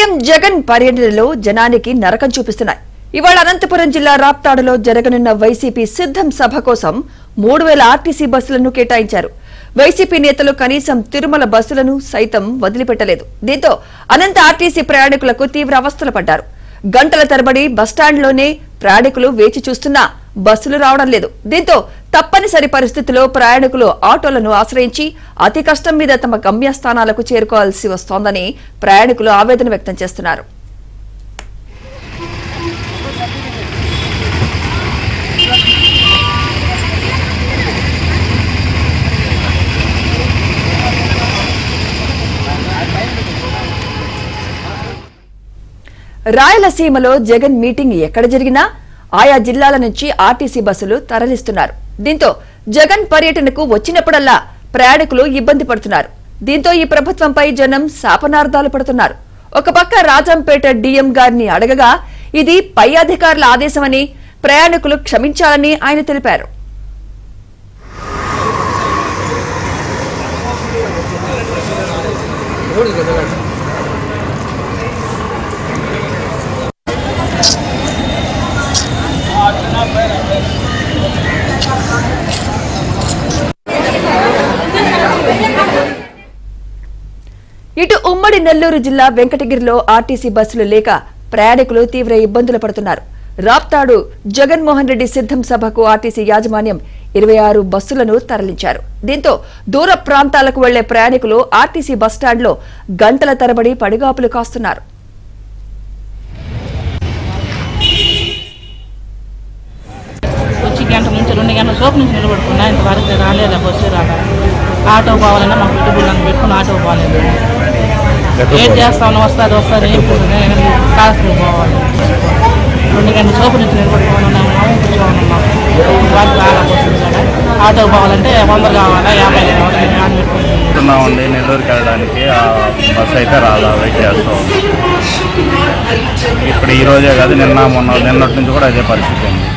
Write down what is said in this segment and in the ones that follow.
CM Jagan పర్యటనలో జనానికి నరకం చూపిస్తున్నాయి. ఇవాళ అనంతపురం జిల్లా రాప్తాడులో జరగనున్న వైసీపీ సిద్ధం సభ కోసం 3000 ఆర్టీసీ బస్సులను కేటాయించారు. వైసీపీ నేతలు కనీసం తిరుమల బస్సులను సైతం వదిలిపెట్టలేదు. దీంతో అనంత ఆర్టీసీ ప్రయాణికులకు తీవ్ర అవస్థలు పడ్డారు. గంటల తరబడి బస్టాండ్లోనే ప్రయాణికులు వేచి చూస్తున్నా బస్సులు రావడం లేదు. దీంతో తప్పనిసరి పరిస్థితిలో ప్రయాణికులు ఆటోలను ఆశ్రయించి అతి కష్టం మీద తమ గమ్యస్థానాలకు చేరుకోవాల్సి వస్తోందని ప్రయాణికులు ఆవేదన వ్యక్తం చేస్తున్నారు. రాయలసీమలో జగన్ మీటింగ్ ఎక్కడ జరిగినా ఆయా జిల్లాల నుంచి ఆర్టీసీ బస్సులు తరలిస్తున్నారు. దీంతో జగన్ పర్యటనకు వచ్చినప్పుడల్లా ప్రయాణికులు ఇబ్బంది పడుతున్నారు. దీంతో ఈ ప్రభుత్వంపై జనం శాపనార్థాలు పడుతున్నారు. ఒక పక్క రాజంపేట డీఎం గారిని అడగగా ఇది పై అధికారుల ఆదేశమని, ప్రయాణికులు క్షమించాలని ఆయన తెలిపారు. ఇటు ఉమ్మడి నెల్లూరు జిల్లా వెంకటగిరిలో ఆర్టీసీ బస్సులు లేక ప్రయాణికులు తీవ్ర ఇబ్బందులు పడుతున్నారు. రాప్తాడు జగన్మోహన్ రెడ్డి సిద్ధం సభకు ఆర్టీసీ యాజమాన్యం 26 బస్సులను తరలించారు. దీంతో దూర ప్రాంతాలకు వెళ్లే ప్రయాణికులు ఆర్టీసీ బస్టాండ్లో గంటల తరబడి పడిగాపులు కాస్తున్నారు. గంట నుంచి 2 గంటల సోపు నుంచి నిలబడుకున్నా ఇంతవరకు రాలేదు. బస్సు రాదా ఆటో పోవాలన్నా మాకు పెట్టుబడులను పెట్టుకుని ఆటో పోలేదు. ఏం చేస్తామని వస్తుంది ఏం కాల్సి పోవాలి. 2 గంటల సోపు నుంచి నిలబడుకోవాలన్నా కూర్చోవాలన్నా ఇంతవరకు రాలా బస్సు కదా. ఆటో పోవాలంటే 100 కావాలా 50 కావాలి పెట్టుకున్నామండి. నెల్లూరుకి వెళ్ళడానికి ఆ బస్సు అయితే రాదా, వెయిట్ చేస్తాం. ఇప్పుడు ఈరోజే కాదు నిన్నటి నుంచి కూడా అదే పరిస్థితి ఉంది.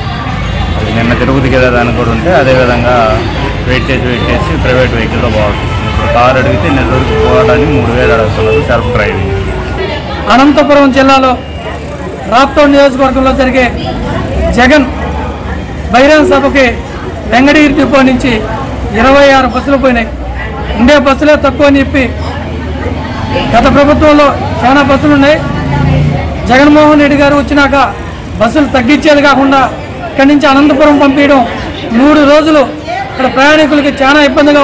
నిన్న తిరుగుతుంది కదా దానికి కూడా ఉంటే అదేవిధంగా వెయిట్ చేసి ప్రైవేట్ వెహికల్లో పోవాల్సి వస్తుంది. ఇప్పుడు కారు అడిగితే నెల్లూరుకి పోవడానికి 3000 అడుగుతున్నారు సెల్ఫ్ డ్రైవింగ్. అనంతపురం జిల్లాలో రాప్తాడు నియోజకవర్గంలో జరిగే జగన్ బహిరంగ సభకి వెంకటగిరి డిపో నుంచి 26 బస్సులు పోయినాయి. ఉండే బస్సులే తక్కువ అని చెప్పి గత ప్రభుత్వంలో చాలా బస్సులు ఉన్నాయి. జగన్మోహన్ రెడ్డి గారు వచ్చినాక బస్సులు తగ్గించేది కాకుండా ఇక్కడి నుంచి అనంతపురం పంపించడం 3 రోజులు ఇక్కడ ప్రయాణికులకి చాలా ఇబ్బందిగా